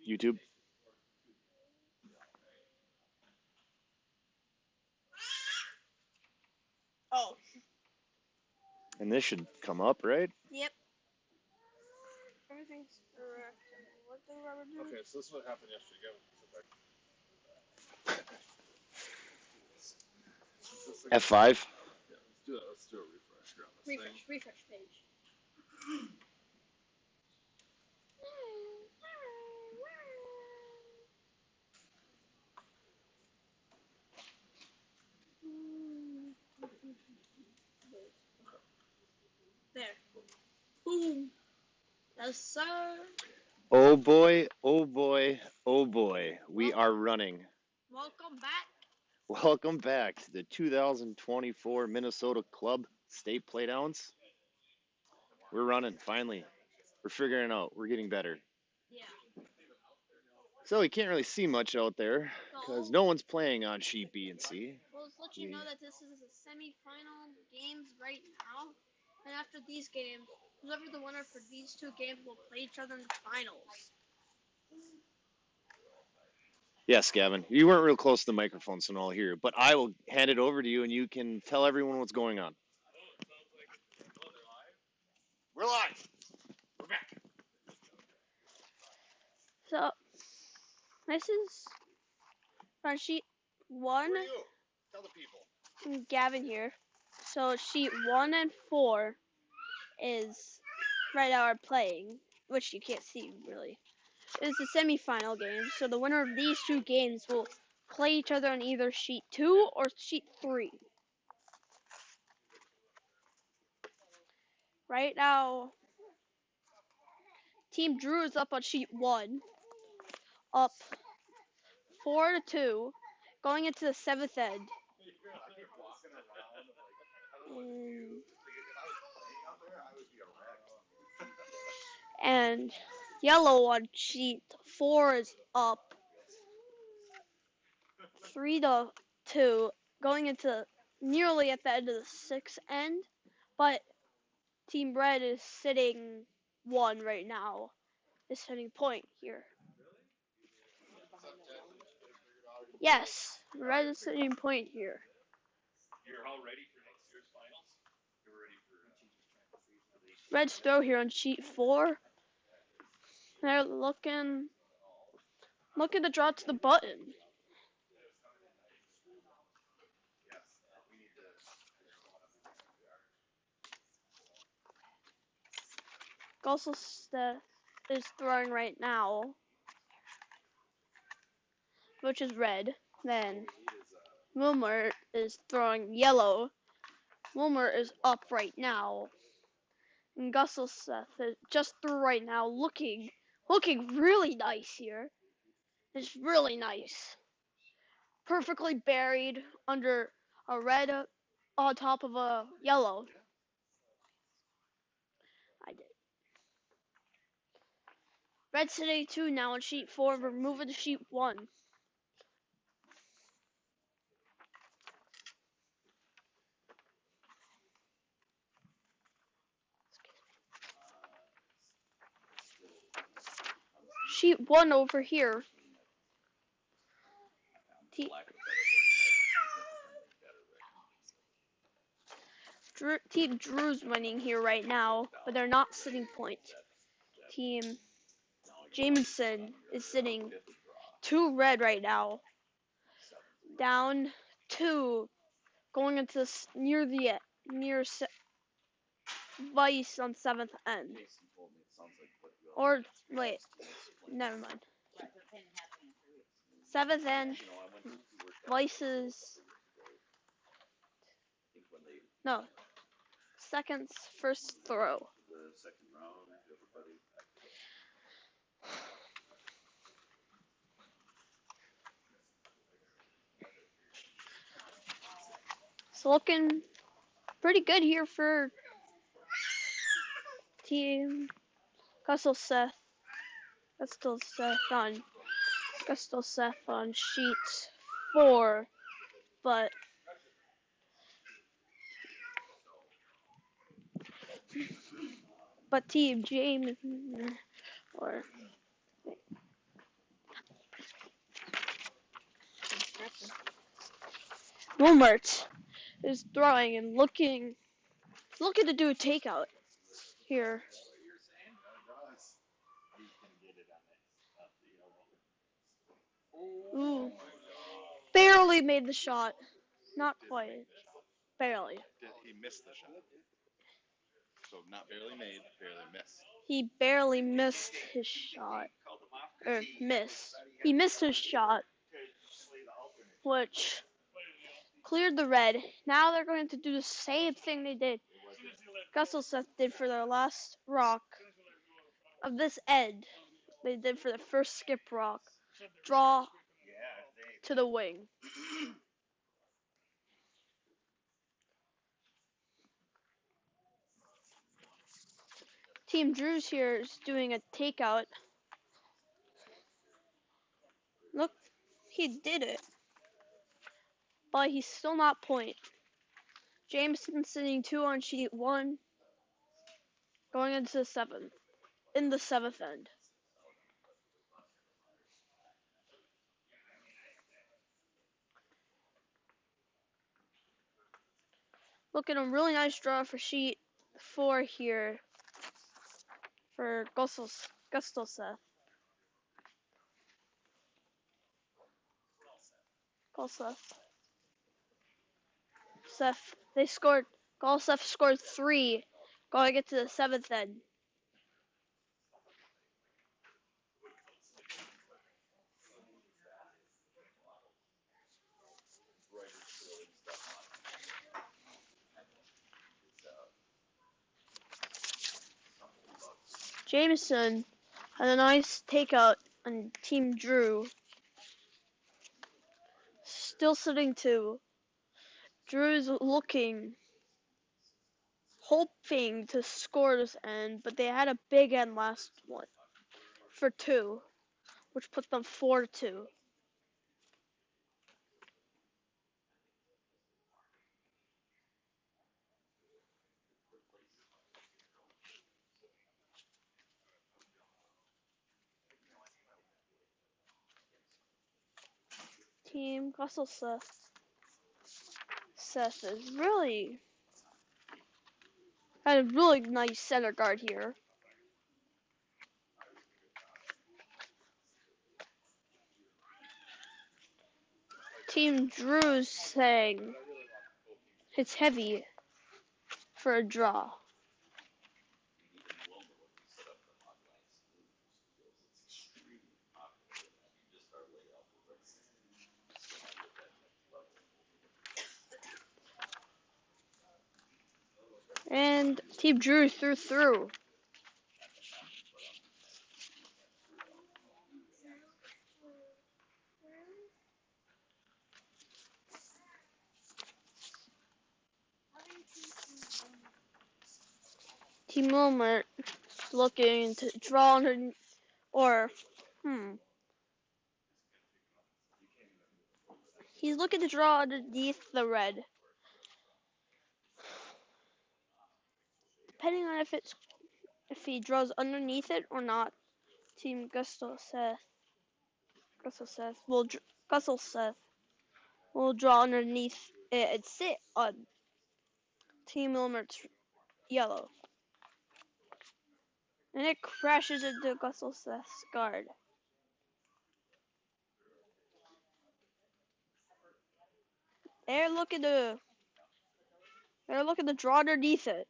YouTube. Oh. And this should come up, right? Yep. Everything's correct. What did Robert do? Okay, so this is what happened yesterday. Go. F5. Yeah, let's do a refresh here on this thing. Refresh page. There. Boom. Yes, sir. Oh boy, oh boy, oh boy. We are running. Welcome back. Welcome back to the 2024 Minnesota Club State Playdowns. We're running, finally. We're figuring it out. We're getting better. Yeah. So we can't really see much out there because no one's playing on sheet B and C. Well, let's let you know that this is a semi-final games right now. And after these games, whoever the winner for these two games will play each other in the finals. Yes, Gavin. You weren't real close to the microphone, so I'll hear you. But I will hand it over to you, and you can tell everyone what's going on. We're live. We're back. So, this is on sheet 1. Who are you? Tell the people. Gavin here. So sheet 1 and 4 is right now are playing, which you can't see really. It's a semi-final game, so the winner of these two games will play each other on either sheet 2 or sheet 3. Right now, Team Drew is up on sheet 1, up 4-2, going into the 7th end. And yellow on sheet 4 is up 3-2, going into nearly at the end of the 6th end. But Team Red is sitting 1 right now. Is sitting point here. Yes, Red is sitting point here. You're all ready for next year's finals? You're ready for Red's throw here on sheet 4. They're looking to draw to the button. Gosselstedt is throwing right now, which is red. Then Wilmer is throwing yellow. Wilmer is up right now. And Gosselstedt is just through right now, looking really nice here. It's really nice. Perfectly buried under a red on top of a yellow. I did. Red sitting 2 now on sheet 4. We're moving to sheet 1. Sheet 1 over here. Team Drew's winning here right now, but they're not sitting point. Team Jameson is sitting 2 red right now. Down 2, going into near Vice on 7th end. Or wait, never mind. 7th end, Vice's no. Second's first throw. It's looking pretty good here for Team Gustelsteth on sheet 4, but Team James or Wilmert is throwing and looking to do a takeout here. Ooh, barely made the shot. Not quite. Barely. He missed the shot. So not barely made, barely missed. He barely missed his shot. Or missed. He missed his shot, which cleared the red. Now they're going to do the same thing they did. Gusselseth did for their last rock of this end. They did for the first skip rock. Draw to the wing. Team Drews here is doing a takeout. Look, he did it. But he's still not point. Jameson sitting 2 on sheet 1. Going into the 7th. In the 7th end. Look at a really nice draw for sheet 4 here. For Gustelseth. Seth, they scored. Galseth scored 3, going into the 7th end. Jameson had a nice takeout on Team Drew. Still sitting 2. Drew's looking, hoping to score this end, but they had a big end last one for 2, which put them 4-2. Team Gustelseth is really had a really nice center guard here. Team Drew's saying it's heavy for a draw. And Team Drew threw. Team Wilmer looking to draw or he's looking to draw underneath the red. Depending on if he draws underneath it or not, Team Gustelseth will draw underneath it and sit on Team Wilmer's yellow. And it crashes into Gustelseth's guard. They're looking to draw underneath it.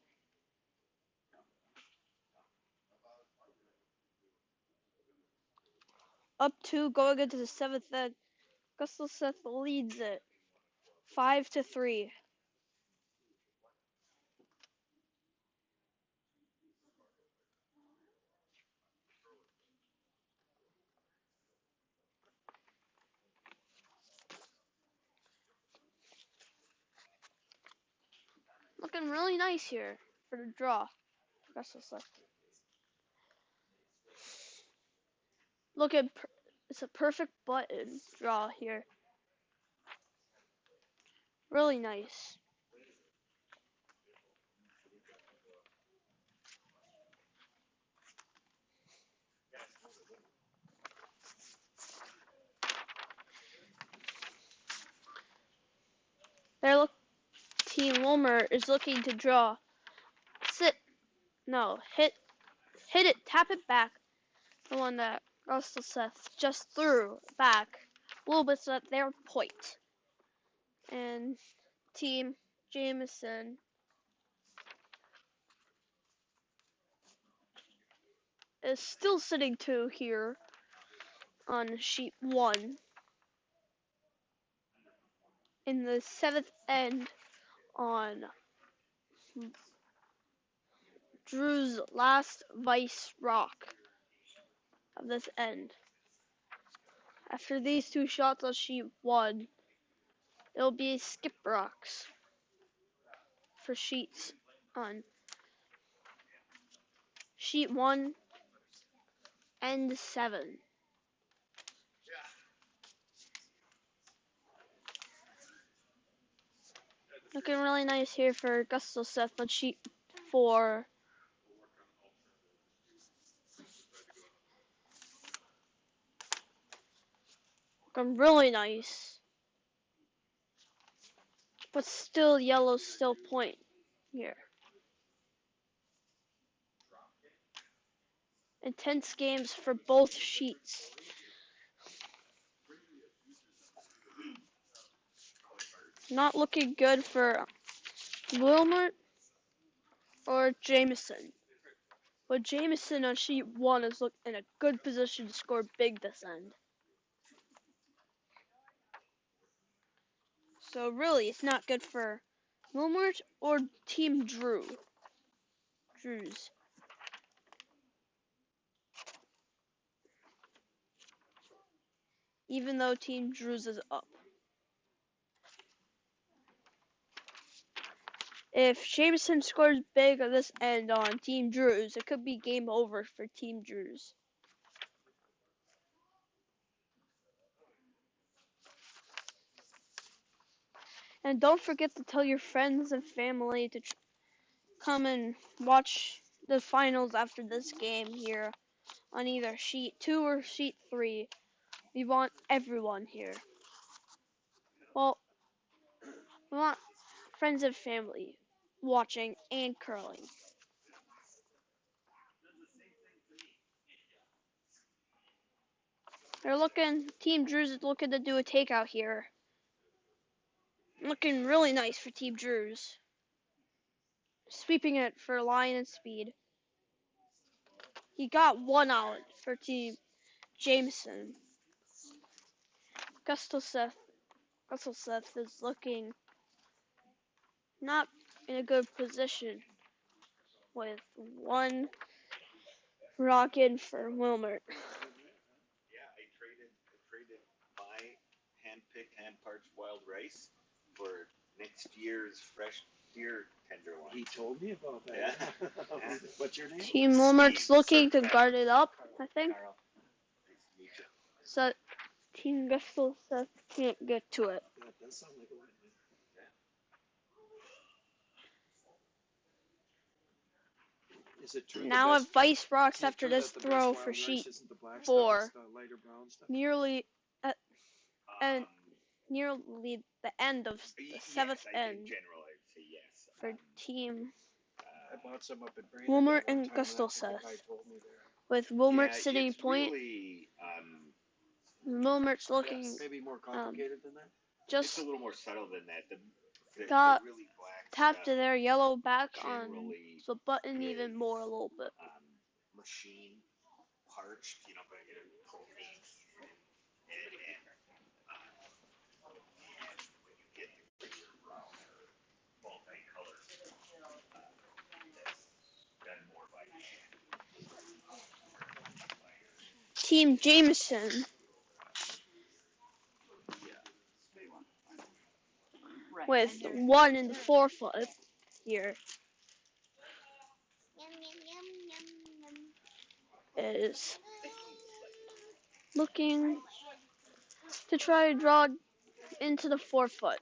Up 2 going into the 7th end. Gustelseth leads it 5-3. Looking really nice here for the draw. Gustelseth. It's a perfect button draw here. Really nice. Their Team Wilmer is looking to draw. Sit. No. Hit it. Tap it back. The one that Russell Seth just threw back. A little bit at their point. And Team Jameson is still sitting 2 here on sheet 1. In the 7th end on Drew's last vice rock of this end. After these 2 shots on sheet 1, it'll be skip rocks for sheets on sheet 1 and 7. Looking really nice here for Gusto Seth on sheet 4. Looking really nice. But still yellow still point here. Intense games for both sheets. Not looking good for Wilmer or Jameson. But Jameson on sheet 1 is in a good position to score big this end. So really, it's not good for Wilmer or Team Drews. Even though Team Drews is up. If Jameson scores big on this end on Team Drews, it could be game over for Team Drews. And don't forget to tell your friends and family to come and watch the finals after this game here on either sheet 2 or sheet 3. We want everyone here. Well, we want friends and family watching and curling. Team Drews is looking to do a takeout here. Looking really nice for Team Drews. Sweeping it for line and speed. He got 1 out for Team Jameson. Gusto Seth is looking not in a good position with 1 rock in for Wilmer. Yeah, I traded my hand-picked, hand-parched wild rice for next year's fresh deer tenderloin. He told me about that. Yeah. Yeah. What's your name? Team Wilmer's looking to guard it up, I think. Carl. Nice to meet you. So Team Gusto Seth can't get to it. That does sound like a win. Is it true Now a vice rocks is it after true this that the best throw wild for rice sheet isn't the black 4. stuff, it's the lighter brown stuff? Nearly and Um, nearly the end of the yes, 7th I think end general, I'd say yes. for Team I bought some up at Brainerd Wilmer at one and time, Gusto that's what the Seth. guy told me there. With Wilmer yeah, sitting it's point. really, Wilmer's looking Maybe more complicated than that? it's just a little more subtle than that. The got really black tapped stuff to their yellow back on generally the button is, even more a little bit. machine parched, but you pull ink and when you get the clear brown or multicolored, that's done more by hand. Team Jameson with 1 in the 4-foot here is looking to try to draw into the 4-foot.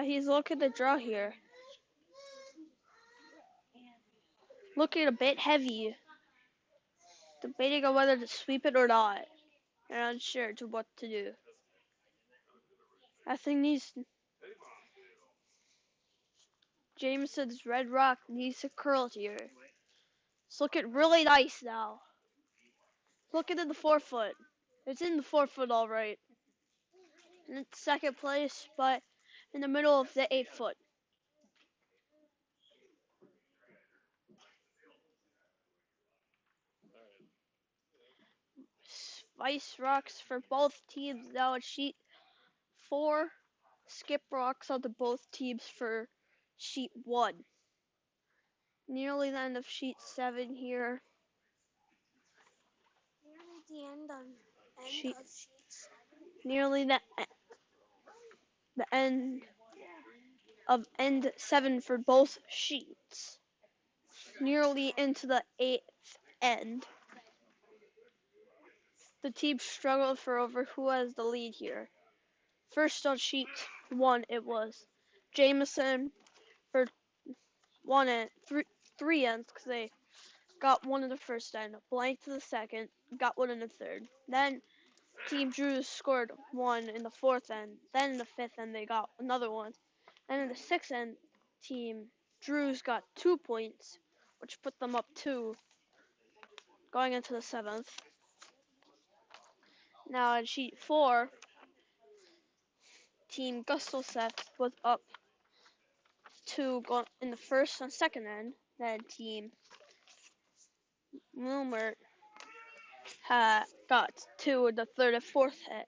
He's looking to draw here. looking a bit heavy. Debating on whether to sweep it or not. And unsure to what to do. I think Jameson's red rock needs to curl here. It's looking really nice now. Looking in the 4-foot. It's in the 4-foot alright. And it's second place, but in the middle of the 8-foot. Spice rocks for both teams now at sheet 4. Skip rocks onto both teams for sheet 1. Nearly the end of sheet 7 here. Sheet, nearly the end of end 7 for both sheets. Nearly into the 8th end. The teams struggle for over who has the lead here. First on sheet 1 it was Jameson for 3 ends because they got one in the first end, blank to the second, got one in the third. Then Team Drews scored one in the 4th end. Then in the 5th end they got another one. Then in the 6th end, Team Drews got 2 points, which put them up 2 going into the 7th. Now in sheet 4, Team Gustelseth was up 2 in the 1st and 2nd end. Then Team Wilmer got 2 in the 3rd and 4th end.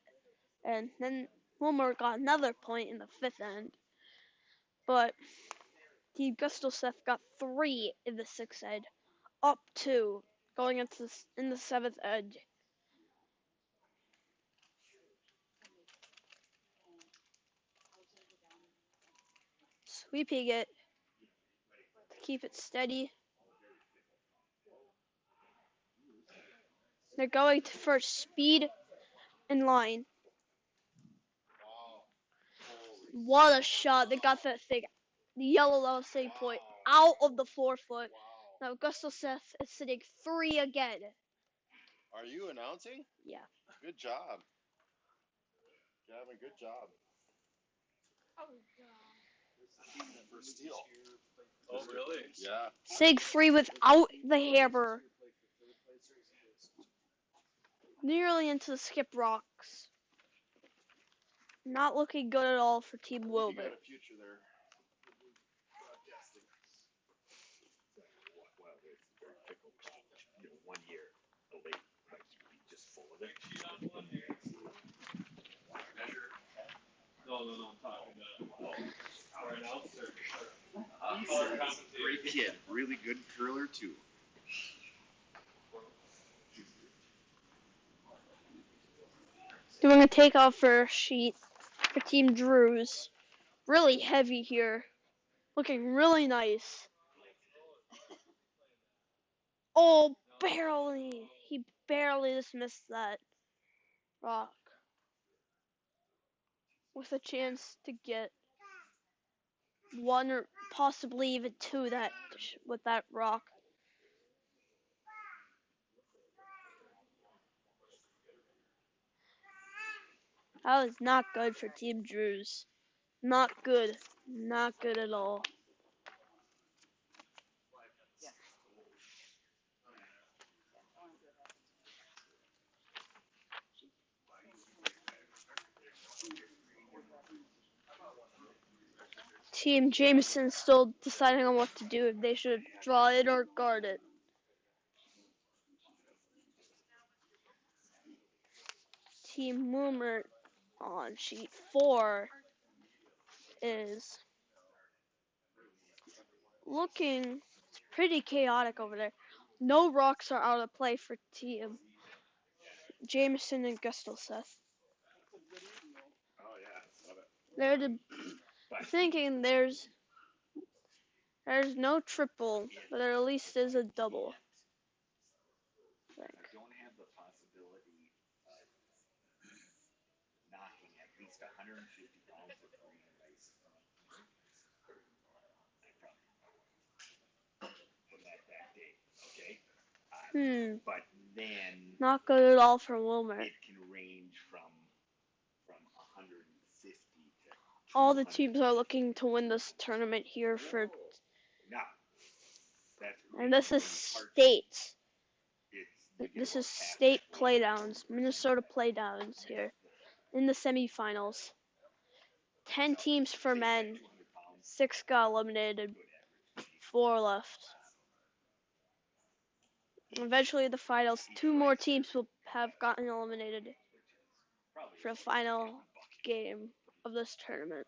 And then Wilmer got another point in the 5th end. But Team Gustelseth got 3 in the 6th end. Up 2 going into in the 7th end. Sweeping it to keep it steady. They're going for speed and line. What a shot. They got that thing, the yellow level save point, out of the 4-foot. Now Gustelseth is sitting 3 again. Are you announcing? Yeah. Good job. Gavin, good job. For steal. Oh, really? Yeah. Sig 3 without the hammer. Nearly into the skip rocks. Not looking good at all for Team Wilbur. You got a future there. Well, it's very fickle. 1 year, the lake might be just full of it. Measure. No, I'm talking about our announcer. Color commentator. Great kid, really good curler too. Doing a takeoff for sheet for Team Drews. Really heavy here. Looking really nice. Oh, barely. He barely just missed that rock. With a chance to get 1 or possibly even 2 with that rock. That was not good for Team Drews. Not good. Not good at all. Team Jameson still deciding on what to do, if they should draw it or guard it. Team Moomer on sheet 4 is looking pretty chaotic over there. No rocks are out of play for Team Jameson and Gustelseth. Oh yeah, love it. They're thinking there's no triple, but there at least is a double. Don't have the possibility of knocking at least 150 pounds of green rice. I probably from that day But then Not good at all for Wilmer. it can range from 150 to All the teams are looking to win this tournament here for, now. That's and this is state. This is state Playdowns, Minnesota Playdowns here in the semifinals. 10 teams for men, 6 got eliminated, 4 left. Eventually, the finals, 2 more teams will have gotten eliminated for the final game of this tournament.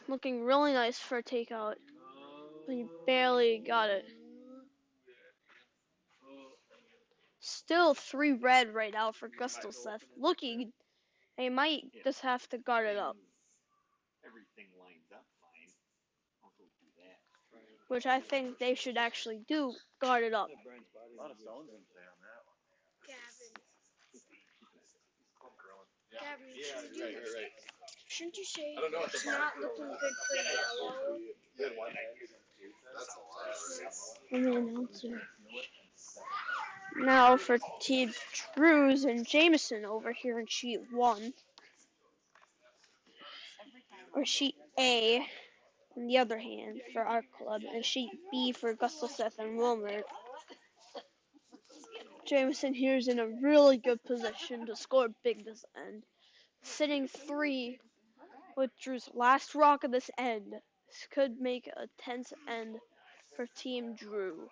Looking really nice for a takeout. But he barely got it. Still 3 red right now for Gustafsson. Looking, they might just have to guard it up. everything lines up fine. I'll go do that. Which I think they should actually do, guard it up. A lot of stones in play on that one. Gavin, shouldn't you say it's not looking good for yellow? I'm the announcer. Now for Team Drews and Jameson over here in sheet 1. Or sheet A, on the other hand, for our club, and sheet B for Gustafsson and Wilmer. Jameson here is in a really good position to score big this end. Sitting 3 with Drew's last rock of this end. This could make a tense end for Team Drew.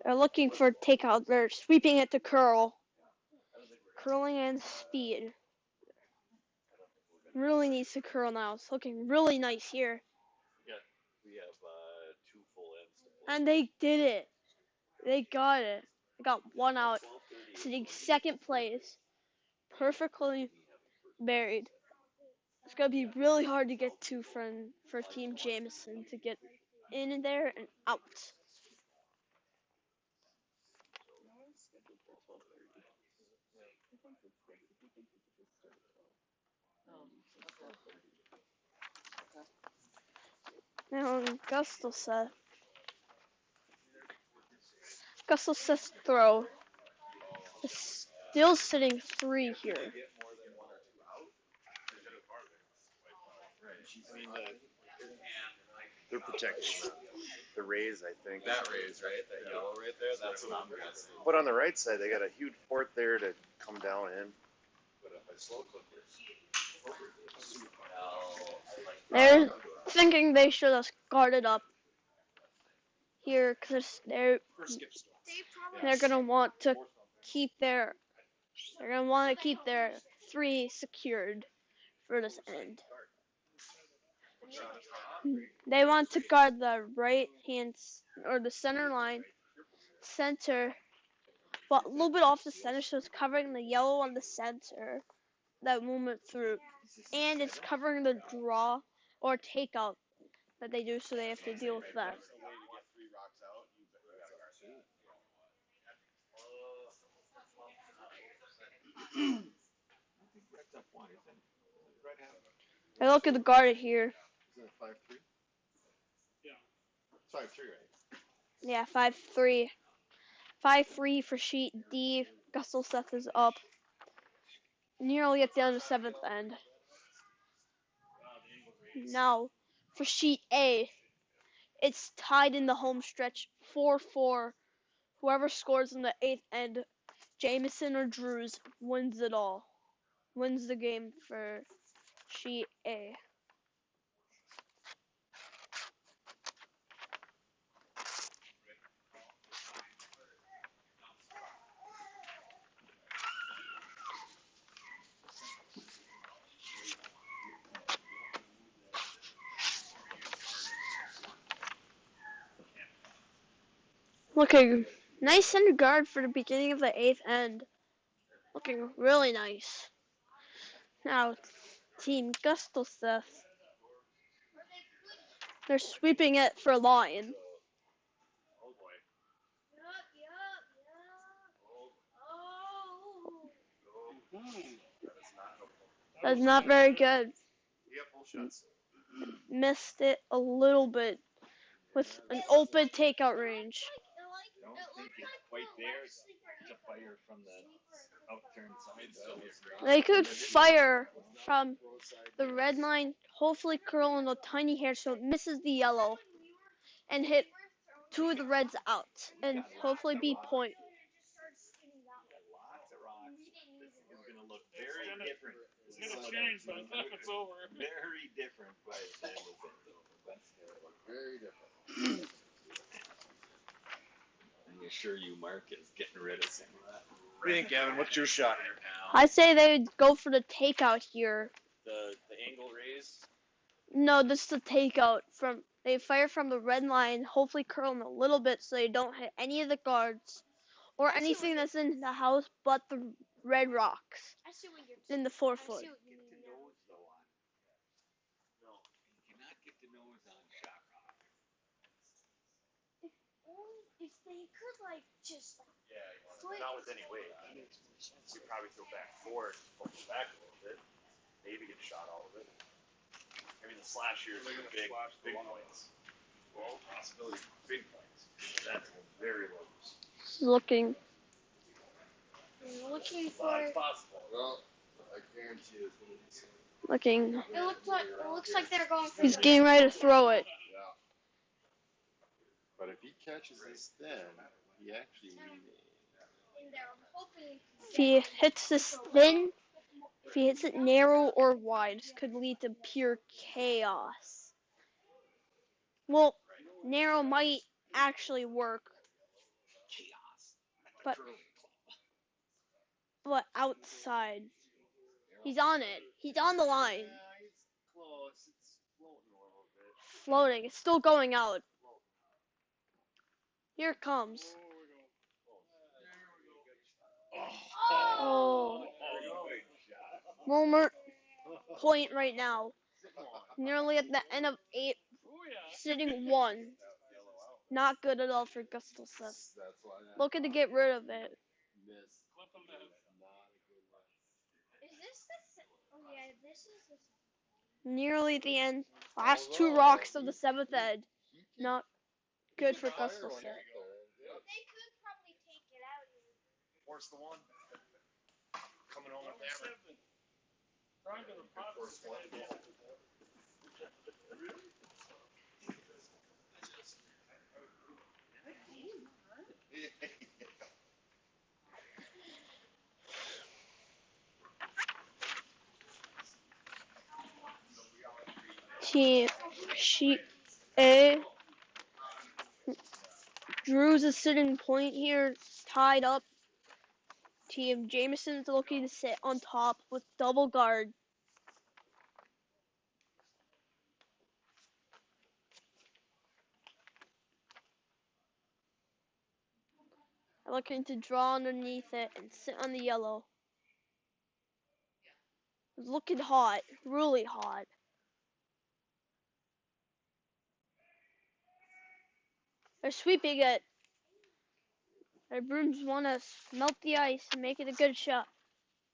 They're looking for takeout. They're sweeping it to curl. Curling and speed. Really needs to curl now. It's looking really nice here. We have 2 full ends to play. And they did it. They got it. They got 1 out. Sitting 2nd place. Perfectly buried. It's going to be really hard to get to for Team Jameson to get in there and out. Now Gustafsson's throw is still sitting 3 here. I mean, they're protecting the rays, I think. That raise, right? That yellow right there, that's what I'm guessing. But on the right side, they got a huge fort there to come down in. But if I slow click this, They're thinking they should have guarded up here because they're gonna want to keep their 3 secured for this end. They want to guard the right hand or the center line, but a little bit off the center, so it's covering the yellow on the center that movement through, and it's covering the draw or takeout that they do, so they have to deal with that. I look at the guard here. is it 5-3? Yeah. 5-3, right? Yeah, 5-3. 5-3 for sheet D. Gustafsson is up. Nearly at the end of 7th end. Now, for sheet A, it's tied in the home stretch 4-4. Whoever scores in the 8th end, Jameson or Drews, wins it all. Wins the game for sheet A. Looking nice center guard for the beginning of the 8th end. Looking really nice. Now, Team Gustoseth. They're sweeping it for line. Oh boy. That's not very good. You got full shots. Missed it a little bit with an open takeout range. I don't think it's quite there to fire from the outturned side. They could fire from the red line, hopefully curl in a tiny hair so it misses the yellow and hit two of the reds out and hopefully be point. Lots of rocks. This is going to look very different. It's gonna change by the time it's over. Very different by the time this is over. That's Very different. And you sure you, Mark, is getting rid of some of that. What do you think, Gavin? What's your shot here? I say they go for the takeout here. The angle raise. No, this is the takeout from. They fire from the red line, hopefully curling a little bit so they don't hit any of the guards or anything that's in the house but the red rocks I see what you're in the 4 foot. Get the nose though on. No, you cannot get the nose on shot rock. If they could like just like Yeah, not with any weight. You probably throw back forward, pull back a little bit, maybe get shot all of it. I mean, the slash here is big points. Well, possibility for big points. That's very low. Looking. looking for. Well, it's possible. Well, I guarantee it's going to be something. Looking. It looks like they're going for. He's getting ready to throw it. Yeah. But if he catches this thin, he actually I'm hoping. If he hits this thin, if he hits it narrow or wide, this could lead to pure chaos. Well, narrow might actually work, but outside. He's on it. He's on the line. Yeah, it's close. It's floating a little bit. Floating. It's still going out. Here it comes. Oh. Wilmer point right now. Nearly at the end of 8, sitting 1. Not good at all for Gustafson. that's why that Looking to get rid of it. miss is not a good one. Is this the? Oh yeah, this is the. Nearly the end. Last 2 rocks of the 7th ed. Not good for Gustafson. They could probably take it out here. Force the one. Coming home with hammer. Team Sheet A. Drews is sitting point here, tied up. Team Jameson's looking to sit on top with double guard. Looking to draw underneath it and sit on the yellow. It's looking hot, really hot. They're sweeping it. Their brooms want to melt the ice and make it a good shot.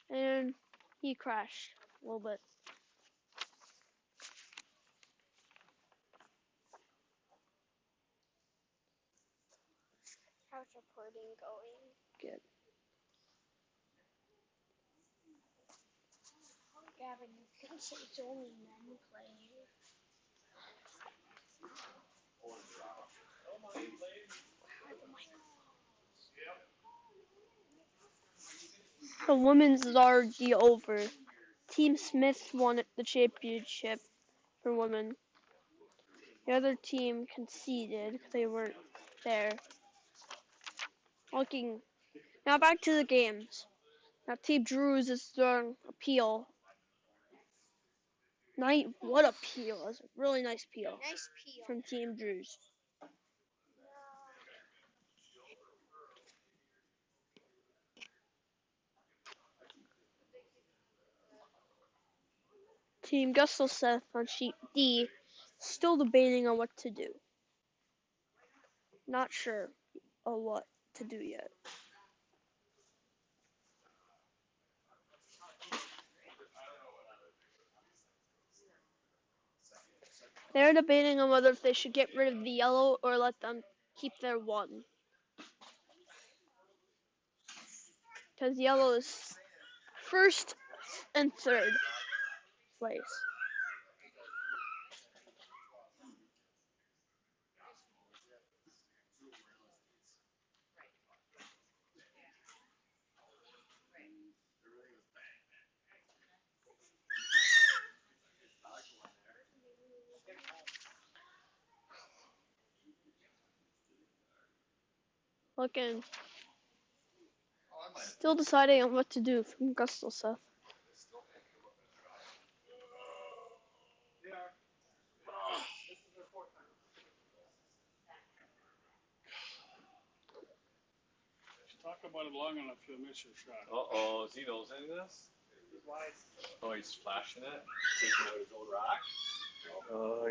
And he crashed a little bit. How's reporting going? Good. Gavin, you can say it's only men playing. The women's is already over. Team Smith won the championship for women. The other team conceded because they weren't there. Looking now back to the games. Now Team Drews is throwing a peel. What a peel! That's a really nice peel Nice peel. from Team Drews. Team Gustelseth on sheet D, still debating on what to do. Not sure of what to do yet. They're debating on whether if they should get rid of the yellow or let them keep their 1. Because yellow is first and third place. Looking, still deciding on what to do from Gustelseth. Talk about it long enough, you'll miss your shot. Uh-oh, is he nosing this? Oh, he's flashing it? Taking out his old rock? Oh,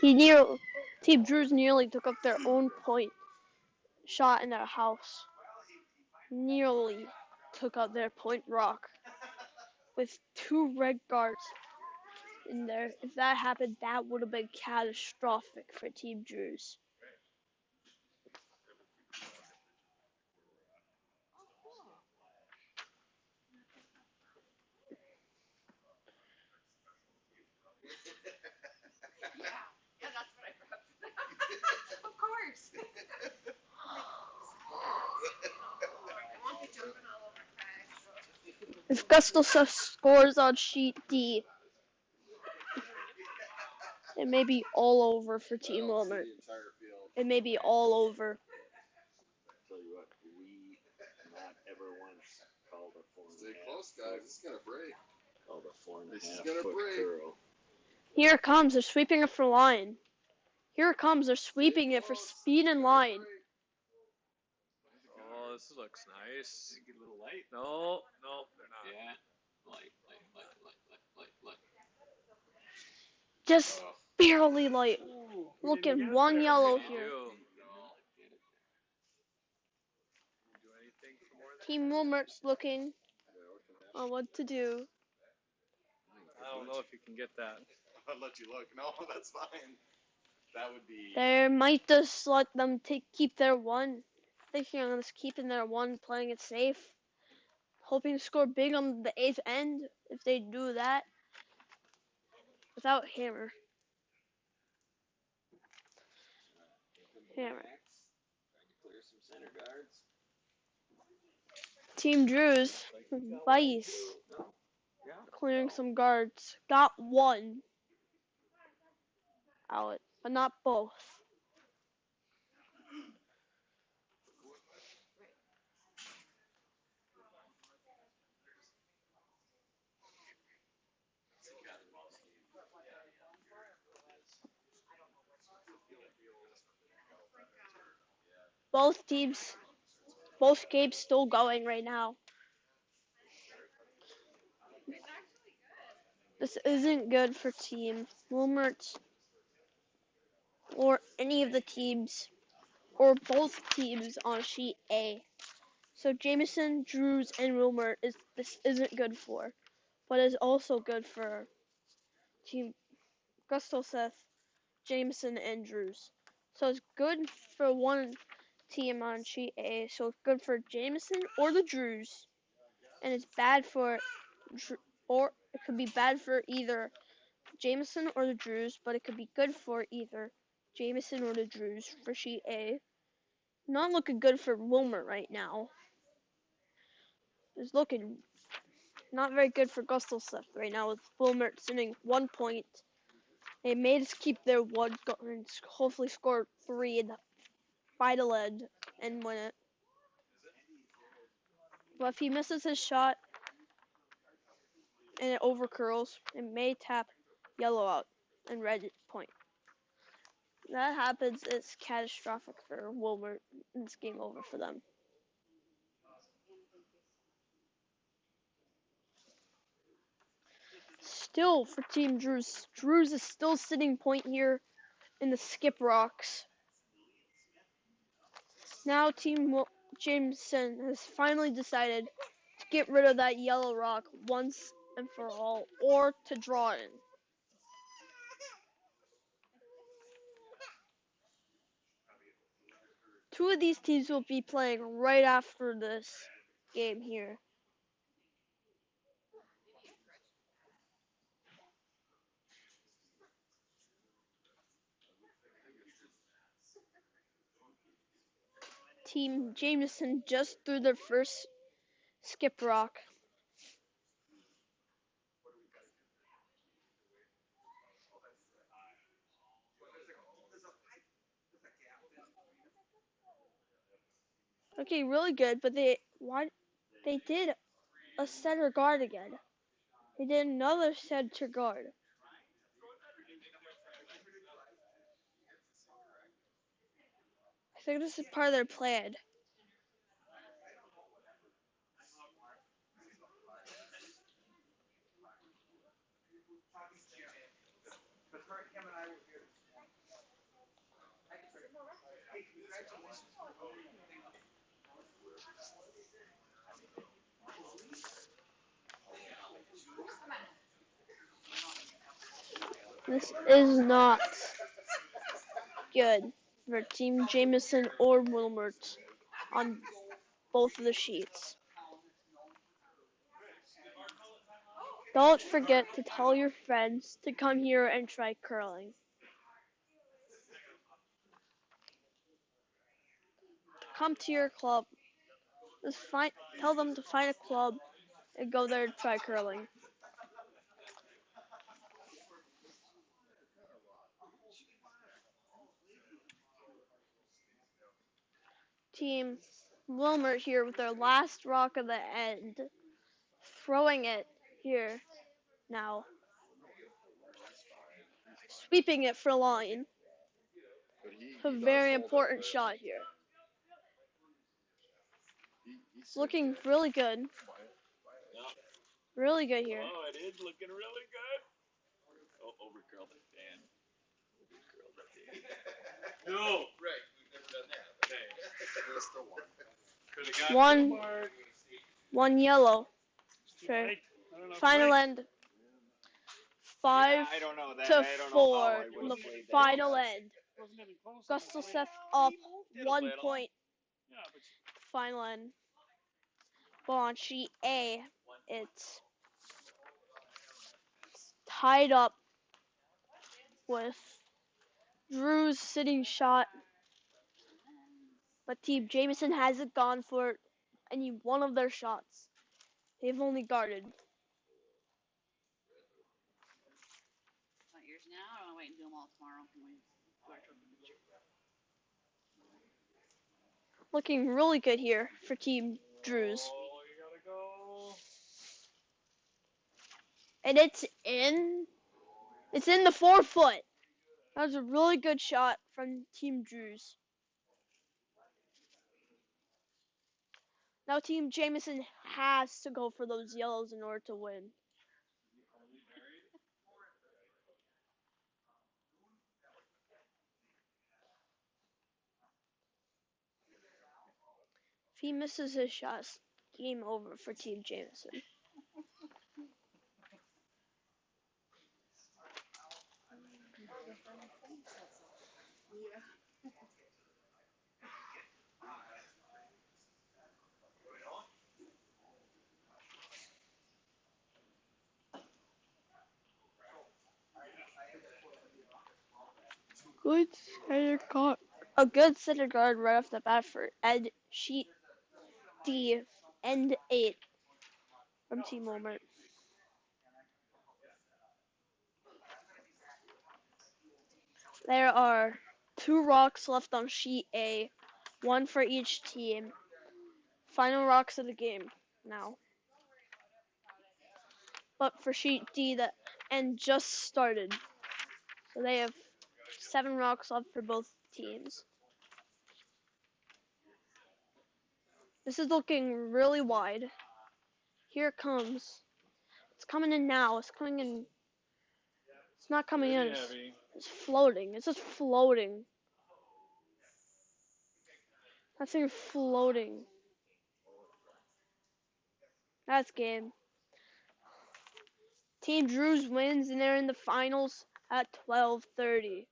yeah. Team Drews nearly took up their own point shot in their house. Nearly took out their point rock with 2 red guards in there. If that happened, that would have been catastrophic for Team Drews. Of course. If Gustelseth scores on sheet D, it may be all over for Team Wilmer. It may be all over. Tell you what, we not ever once called a 4.5. Stay close, guys. It's gonna break. Called a 4.5 This is gonna foot break. curl. Here it comes. They're sweeping it for line. Here it comes. They're sweeping it for speed and line. Oh, this looks nice. Get a little light. No, they're not. Yeah. Light. Just barely light. Ooh, Looking 1 yellow here. Do anything for more than Team Wilmert's looking on what to do. I don't know if you can get that. I'll let you look. No, that's fine. That would be. They might just let them keep their 1. Thinking on this keeping their 1, playing it safe. Hoping to score big on the 8th end if they do that. Without Hammer. Hammer. Clear some center guards. Team Drews, Vice, clearing some guards. Got 1 out, but not both. Both teams, both games still going right now. This isn't good for Team Wilmert or any of the teams or both teams on sheet A. So Jameson, Drews, and Wilmert this isn't good for, but is also good for Team Gustelseth, Jameson, and Drews. So it's good for one team on sheet A. So it's good for Jameson or the Drews, and it's bad for, or it could be bad for either Jameson or the Drews, but it could be good for either Jameson or the Drews for sheet A. Not looking good for Wilmer right now. It's looking not very good for Gustelseth right now with Wilmer sitting 1 point. They may just keep their 1 and hopefully score 3 in the final end and win it. But if he misses his shot and it overcurls, it may tap yellow out and red point. If that happens, it's catastrophic for Wilmer. It's game over for them. still for Team Drews. Drews is still sitting point here in the skip rocks. Now Team Jameson has finally decided to get rid of that yellow rock once and for all, or to draw in. Two of these teams will be playing right after this game here. Team Jameson just threw their first skip rock. Okay, really good, but they did a center guard again. They did another center guard. I think this is part of their plan. This is not good for Team Jameson or Wilmert on both of the sheets. Don't forget to tell your friends to come here and try curling. Come to your club. Tell them to find a club and go there to try curling. Team Wilmert here with their last rock of the end. Throwing it here now. Sweeping it for line. A very important shot here. Looking really good. Really good here. Oh, it is looking really good. Oh, overcurled it, Dan. Overcurled it, Dan. No. Right, we've never done that. Okay. There's still one. Could have got One- two more. One yellow. Too Sure. late. Not enough Final light. end. 5 I don't know that. to I don't know 4 how I in would the have played that. final end. Wasn't getting close enough. Gustafsson up Did a 1 little. point. Yeah, but Final end. But on sheet A, it's tied up with Drew's sitting shot. But Team Jameson hasn't gone for any one of their shots. They've only guarded. Want yours now, or I want to wait and do them all tomorrow? Looking really good here for Team Drews. Oh, you gotta go. And it's in. It's in the 4-foot. That was a really good shot from Team Drews. Now Team Jameson has to go for those yellows in order to win. If he misses his shots, game over for Team Jameson. Good center guard. A good center guard right off the bat for Ed Sheet D, end 8 from Team Wilmert. There are 2 rocks left on sheet A, 1 for each team. Final rocks of the game now. But for sheet D, the end just started. So they have 7 rocks left for both teams. This is looking really wide. Here it comes. It's coming in now. It's coming in It's not coming in. Pretty heavy. It's floating. It's just floating. That thing is floating. That's game. Team Drews wins, and they're in the finals at 12:30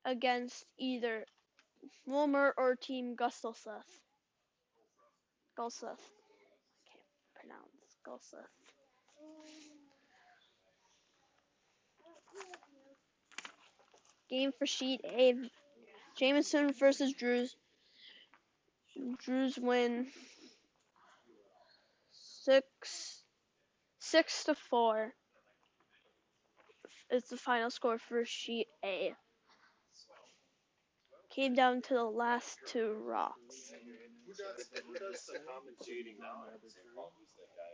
against either Wilmer or Team Gustelseth. Gulseth. I can't pronounce Gulseth. Game for Sheet A. Jameson versus Drews. Drews win 6-4. It's the final score for Sheet A. Came down to the last two rocks. Who does the commentating now at St. Paul? Who's that guy?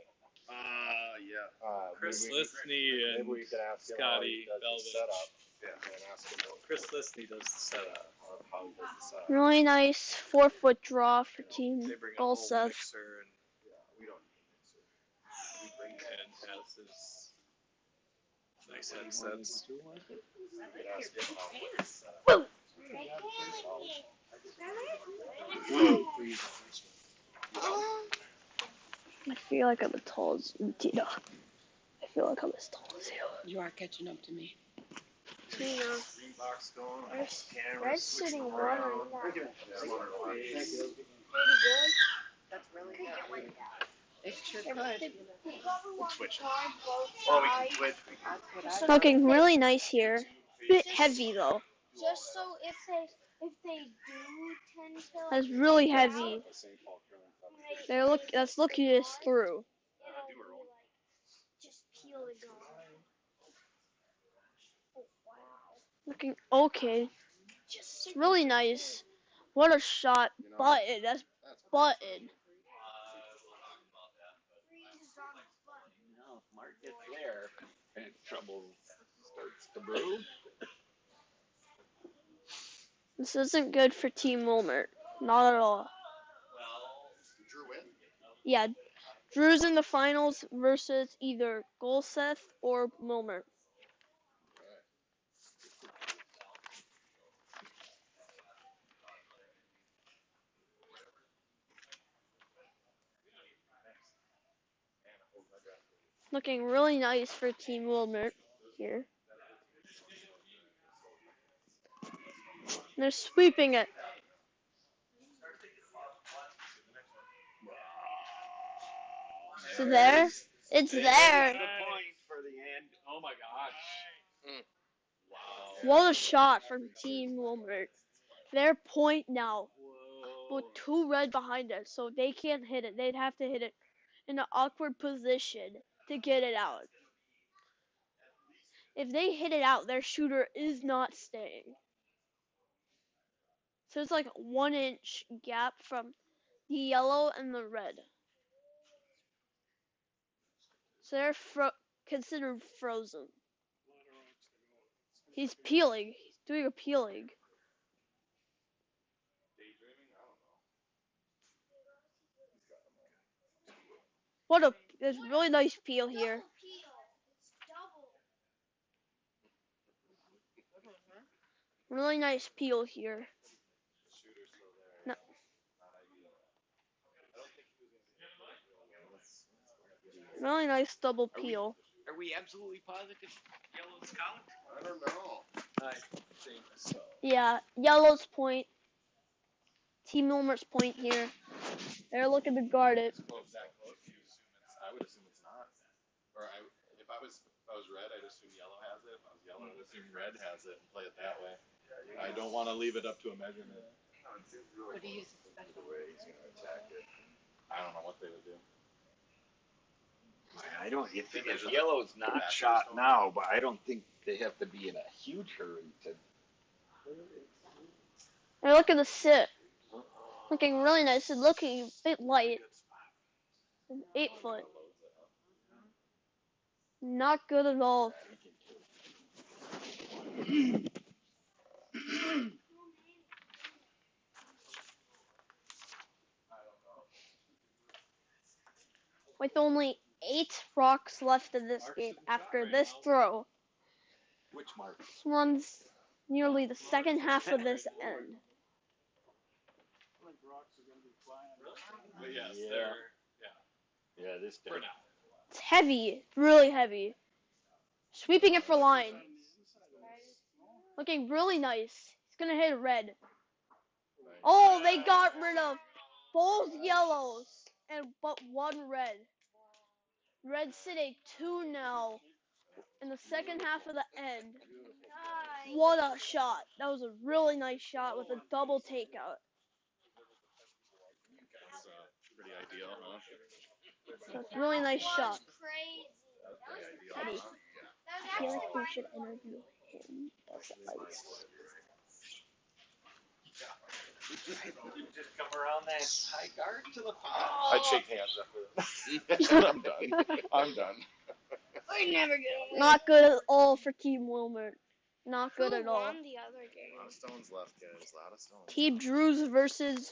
Yeah. Chris Maybe Lisney and we could ask him Scotty how he does the Belvin. setup. Yeah. And ask him Chris Lisney does the setup. how he does the setup. Really nice 4-foot draw for Team They bring a whole Gulseth. mixer We don't need it. and has his nice headsets. We could ask him how he does the setup. I feel like I'm as tall as Tina. I feel like I'm as tall as you. You are catching up to me. Tina. Green box going. Red's Cameras sitting switching well around. on that. Yeah, Pretty face. good. That's really good. It sure If could. they probably want to Switch. try both Or we can sides, switch. That's what So I Looking really nice here. Bit heavy though. just so if they do tend to That's really figure out, heavy. The St. Paul Curling Cup. like, They're look. That's looking this through. it'll like just peel it off. Oh wow. Looking okay. Just It's really nice. What a shot. Button. That's button. freezes on the butt. No, if Mark gets there and trouble starts to brew. This isn't good for Team Wilmer. Not at all. Did Drew win? Yeah. Drew's in the finals versus either Gulseth or Wilmer. Looking really nice for Team Wilmer here. They're sweeping it. It's there. It's there. The point for the end. Oh my gosh. Wow. What a shot from Team Wilmer. They're point now. With two red behind it, so they can't hit it. They'd have to hit it in an awkward position to get it out. If they hit it out, their shooter is not staying. So it's like a 1 inch gap from the yellow and the red. So they're considered frozen. He's peeling. He's doing a peeling. What a there's really nice peel here. Double peel. It's double. Really nice peel here. No. Really nice double peel. Are we absolutely positive yellow's count? I don't know. I think so. Yeah, yellow's point. Team Wilmer's point here. They're looking to guard it. I would assume it's not. Or if I was red, I'd assume yellow has it. If I was yellow, I'd assume red has it and play it that way. I don't want to leave it up to a measurement. What do you suspect? The way he's going to attack it. I don't know what they would do. I don't. If measure the yellow's not masters shot don't. now, but I don't think they have to be in a huge hurry to. They're looking to sit. Looking really nice and looking a bit light. 8 foot. Not good at all. With only 8 rocks left in this game after this throw. runs nearly the second half of this end. I think rocks are gonna be flying. But yes, Yeah. they're Yeah, this for guy. now. It's heavy, really heavy. Sweeping it for line. Looking really nice. He's gonna hit a red. Oh, they got rid of both yellows and but one red. Red sitting 2 now in the second half of the end. What a shot. That was a really nice shot with a double takeout. That's pretty ideal, huh? That's a really nice shot. Crazy. Eddie, I feel like we should interview him as ice. Just come around that high guard to the foul. I'd shake hands after. I'm done. I'm done. We never get away. Not good at all for Team Wilmer. Not good Who at all. won the other game? A lot of stones left, guys. A lot of stones. Team Drews versus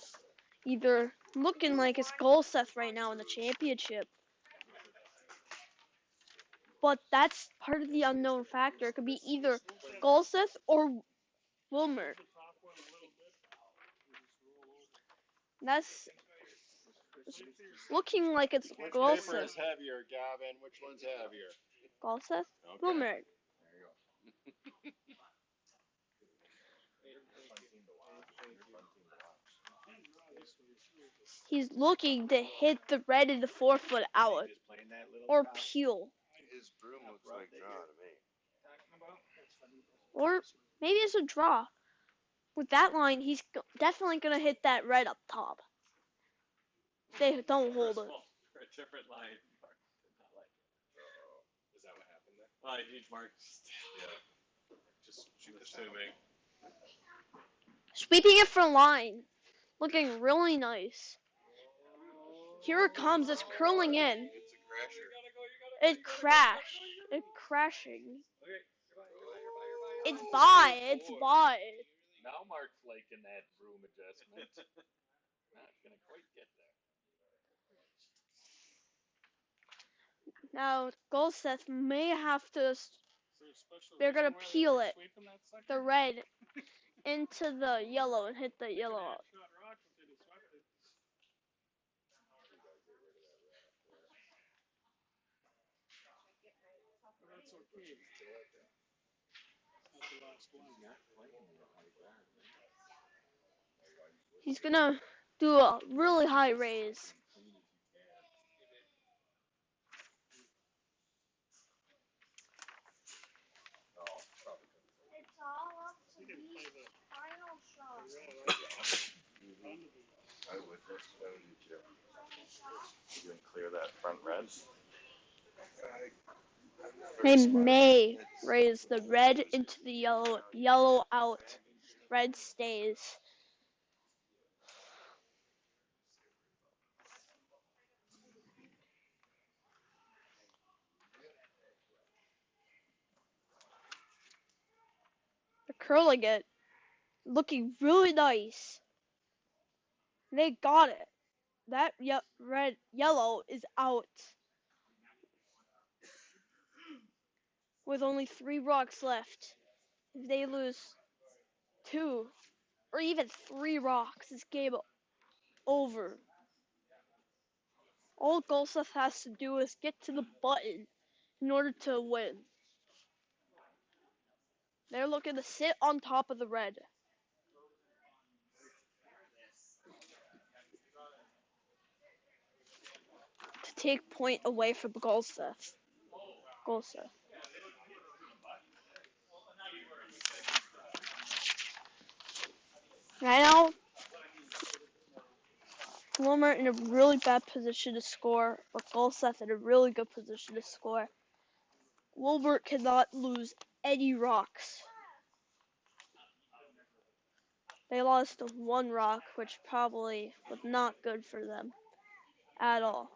either looking like it's Golseth right now in the championship. But that's part of the unknown factor. It could be either Golseth or Wilmer. That's looking like it's Which paper Golseth. is heavier, Gavin? Which one's heavier? Golseth? Okay. Wilmer. There you go. He's looking to hit the red in the 4-foot out or peel. His broom looks like draw to me. Or maybe it's a draw. With that line, he's definitely going to hit that red up top. They don't hold it. For a different line. Mark did not like it. Is that what happened there? Huge Mark just Just shoot the assuming. Sweeping it for line. Looking really nice. Here it comes. It's curling in. It's a crasher. It crashed. It's crashing. It's by. It's by. Now Mark's liking that broom adjustment. Not gonna quite get there. Now, Golseth may have to. They're They're gonna peel it. The red into the yellow and hit the yellow out. That's okay. That's the last one. He's gonna do a really high raise. It's all up to these final shots. I would. That's what I would do too. You can clear that front red. They may raise the red into the yellow, yellow out. Red stays. They're curling it. Looking really nice. They got it. That red yellow is out. With only 3 rocks left. If they lose 2 or even 3 rocks, it's game over. All Golseth has to do is get to the button in order to win. They're looking to sit on top of the red. To take point away from Golseth. Right now, Wilmer in a really bad position to score, but Golseth in a really good position to score. Wilbert cannot lose any rocks. They lost 1 rock, which probably was not good for them at all.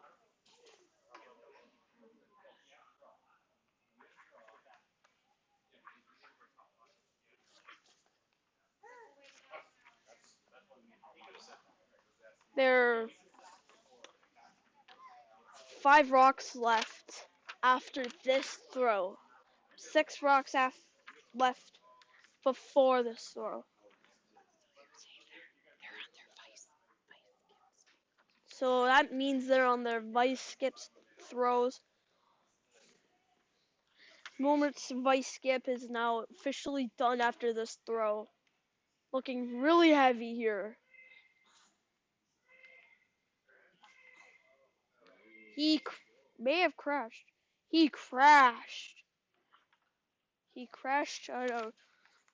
There are 5 rocks left after this throw. 6 rocks after. left before this throw. So that means they're on their vice skips throws. Wilmert's vice skip is now officially done after this throw. Looking really heavy here. He may have crashed. He crashed. He crashed on a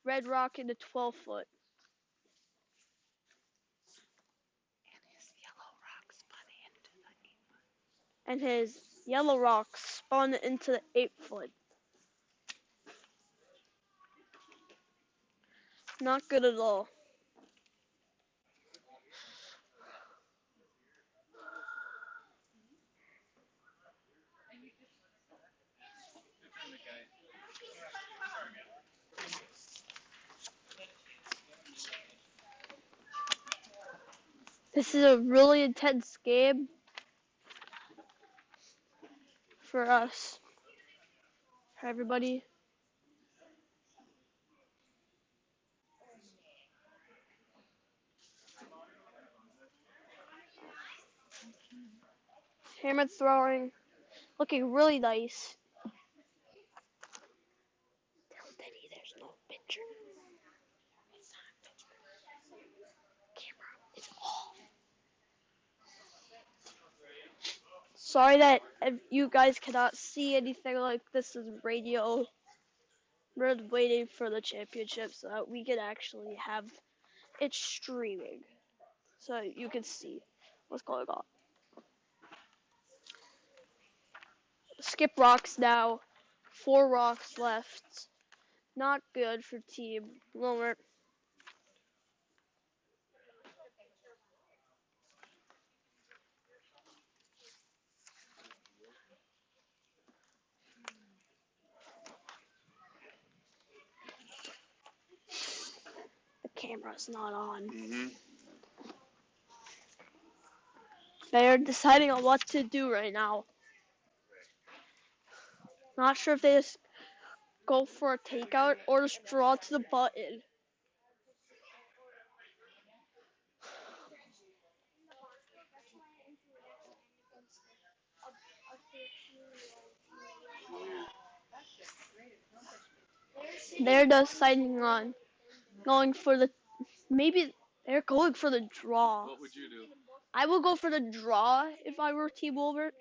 red rock into 12-foot. And his yellow rock spun into the 8-foot. Not good at all. This is a really intense game for us, for everybody. Hammer throwing, looking really nice. Tell Teddy there's no picture. Camera is off. Sorry that you guys cannot see anything like this in radio. We're waiting for the championship so that we can actually have it streaming so you can see what's going on. Skip rocks now. 4 rocks left. Not good for Team Wilmert. The camera's not on. They're deciding on what to do right now. Not sure if they just go for a takeout or just draw to the button. They're deciding on going for the, maybe they're going for the draw. What would you do? I will go for the draw if I were Team Wilbert.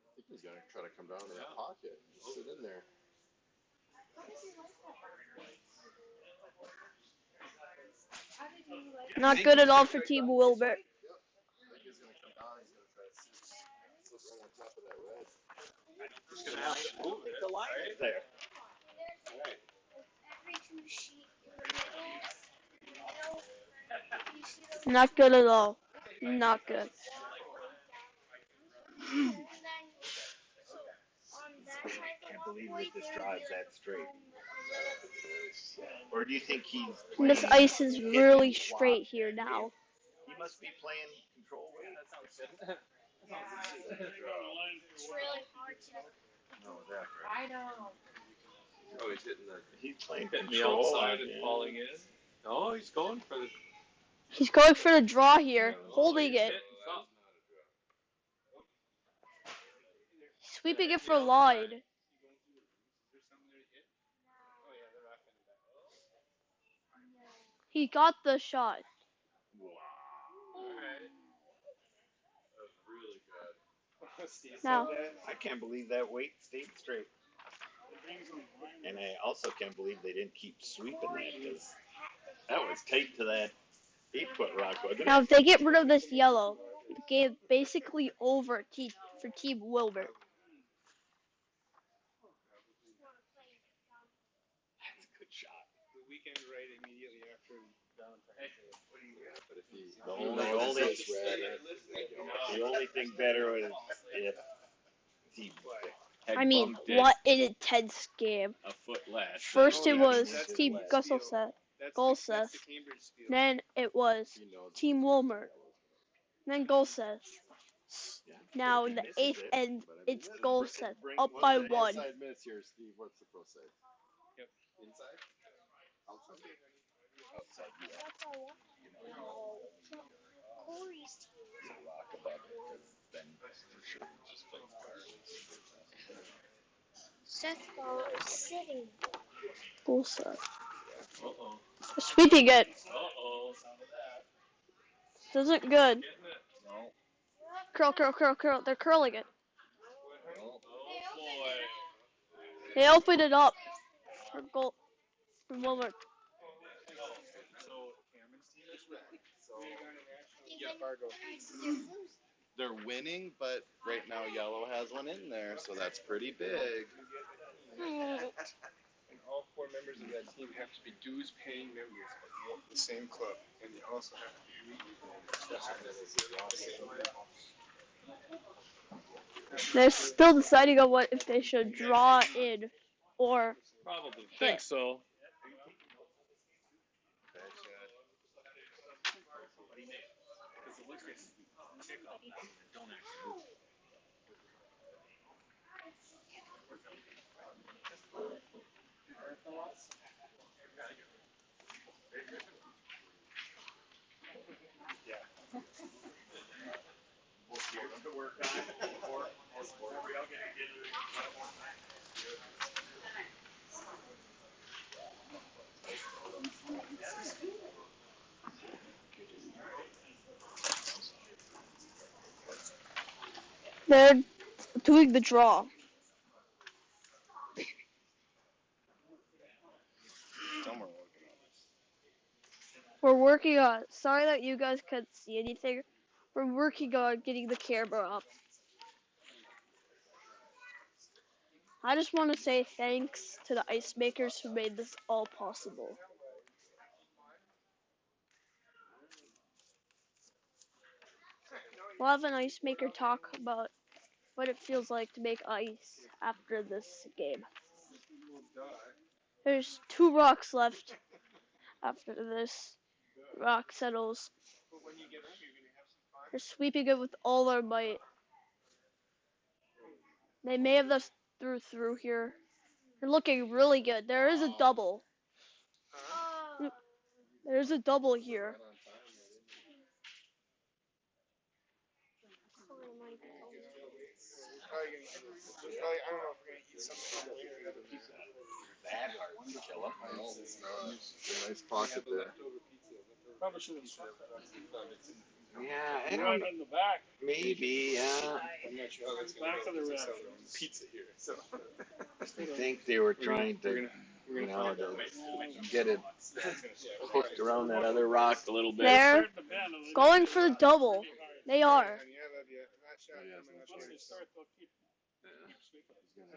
I think he's gonna try to come down in that pocket, sit in there. Not good at all for Team Wilbert. I think he's gonna come down. He's gonna try to sit right on top of that red. It's gonna have to move it. The line is there. All right. Not good at all. Not good. I can't believe that this draw is that straight. Or do you think he's And this ice is really straight here now. He must be playing control with it. It's really hard to. No, is that right? I know. Oh, he's hitting the. He's playing Hitting the control. outside and falling in. No, he's going for the. He's going for the draw here, holding it. Sweeping it for line. He got the shot. Now, I can't believe that weight stayed straight. And I also can't believe they didn't keep sweeping that because that was tight to that 8-foot rock, wasn't it? now if they get rid of this yellow, the game basically over for Team Wilbert. That's a good shot. The weekend right immediately after Valentine's Day. But if he. The only thing better was if he had I mean, bumped it what an intense game. a foot less. First it was That's the Team Gusselset, Golseth. That's the Cambridge steel. Then it was Team Wilmer. Then Golseth. Now in the Misses 8th, it, and but I mean, it's goal set up What's by the 1. inside miss here, Steve? What's the pro side? Yep. Inside? Outside? outside the That's all I want. No. Corey's team. rock above it, because then for sure he just plays guard. Seth ball is sitting. Goal set. Uh-oh. Sweeping it. Uh-oh. Isn't good. Getting it. No. Curl, curl, curl, curl. They're curling it. No. Oh, boy. They opened it up for goal. For Wilmer. So Cameron's team is red. So they're winning, but right now yellow has one in there, so that's pretty big. And all 4 members of that team have to be dues-paying members of the same club, and they also have to be They're still deciding on what if they should draw in or Probably hit. think so. They're doing the draw. somewhere. We're working on. Sorry that you guys couldn't see anything. We're working on getting the camera up. I just want to say thanks to the ice makers who made this all possible. We'll have an ice maker talk about what it feels like to make ice after this game. There's 2 rocks left after this. Rock settles. They're sweeping it with all their might. They may have just through here. They're looking really good. There is a double. There's a double here. I don't know if we're going to eat something later. That hard to kill him. I know, it's a nice pocket there. Probably should have stuck Yeah, I that. don't Right know. in the back. Maybe, I'm not sure how that's going Back to of the go. ref. Pizza here, so. I think they were trying to, you know, to get it hooked around that other rock a little bit. They're going for the double. They are.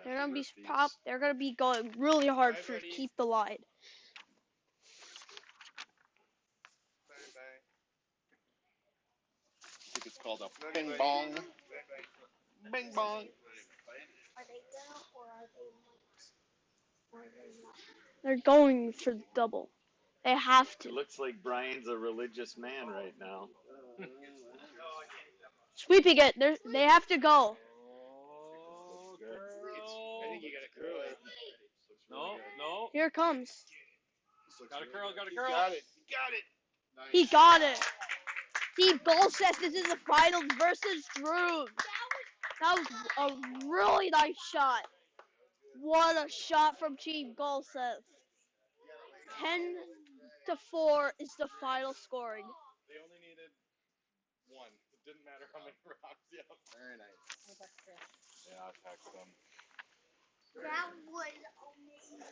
They're gonna be going really hard for keep the line. I think it's called a bing bong. Bing bong. Are they gonna or are they might? Or are they not? They're going for the double. They have It to. looks like Brian's a religious man right now. Sweeping it. They have to go. Oh, I think you got to curl it. No, no. Here it comes. Got a curl, got a You curl. got it. You got it. He got it. Team goal set. This is the finals versus Drew. That was a really nice shot. What a shot from Team Goal Set. 10-4 is the final scoring. They only needed 1. It didn't matter how many rocks. Yeah, very nice. Yeah, I text them. That was amazing.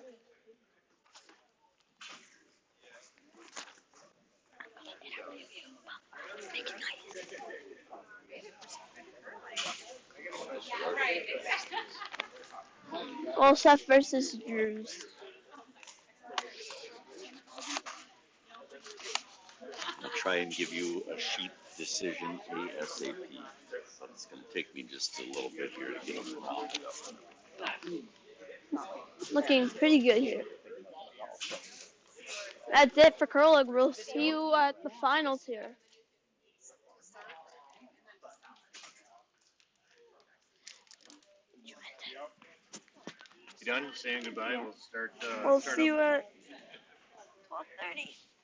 Goal Set versus Drews. I'll try and give you a sheet decision ASAP. But it's going to take me just a little bit here to get them rounded up. Looking pretty good here. That's it for curling. We'll see you at the finals here. You done saying goodbye? We'll start. We'll start see up. you at 12:30.